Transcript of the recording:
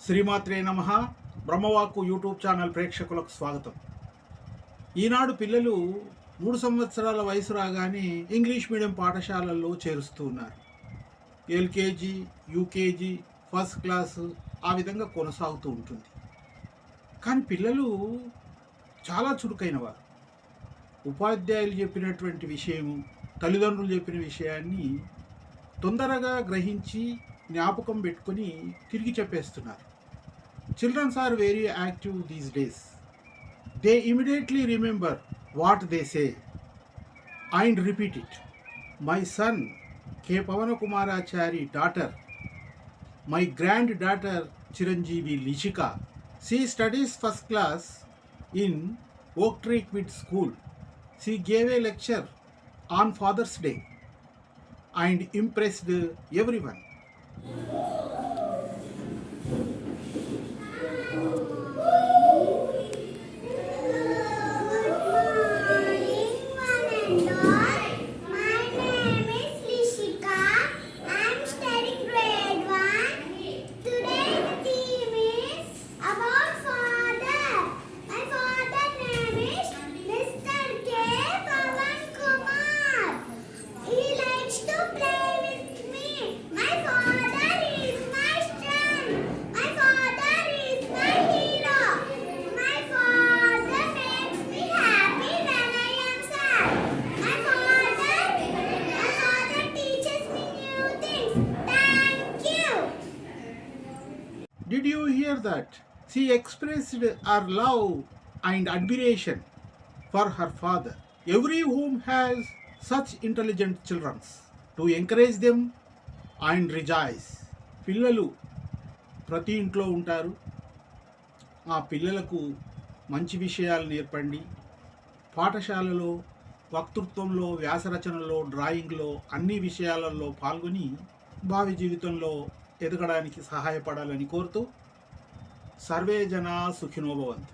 శ్రీమాత్రే నమః. బ్రహ్మవాక్కు YouTube channel ప్రేక్షకులకు స్వాగతం. ఈనాడు పిల్లలు 3 సంవత్సరాల వయసు రాగానే ఇంగ్లీష్ మీడియం పాఠశాలల్లో చేరుస్తూ ఉన్నారు. ఎల్కేజీ, యూకేజీ, ఫస్ట్ క్లాసు ఆ విధంగా కొనసాగుతూ ఉంటుంది. కానీ పిల్లలు చాలా చురుకైన వారు. ఉపాధ్యాయులు చెప్పినటువంటి విషయము, తల్లిదండ్రులు చెప్పిన విషయాన్ని తొందరగా గ్రహించి జ్ఞాపకం పెట్టుకొని తిరిగి చెప్పేస్తున్నారు. Children are very active these days. They immediately remember what they say and repeat it. My son, K. Pavanakumarachari daughter, my granddaughter Chiranjeevi Lishika, she studies first class in Oak Tree Quid School. She gave a lecture on Father's Day and impressed everyone. Did you hear that? She expressed her love and admiration for her father. Every home has such intelligent children to encourage them and rejoice. పిల్లలు ప్రతి ఇంట్లో ఉంటారు. ఆ పిల్లలకు మంచి విషయాలు నేర్పండి. పాఠశాలలో వక్తృత్వంలో, వ్యాసరచనలో, డ్రాయింగ్లో అన్ని విషయాలలో పాల్గొని భావి జీవితంలో ఎదగడానికి సహాయపడాలని కోరుతూ సర్వే జనా సుఖినో భవంతు.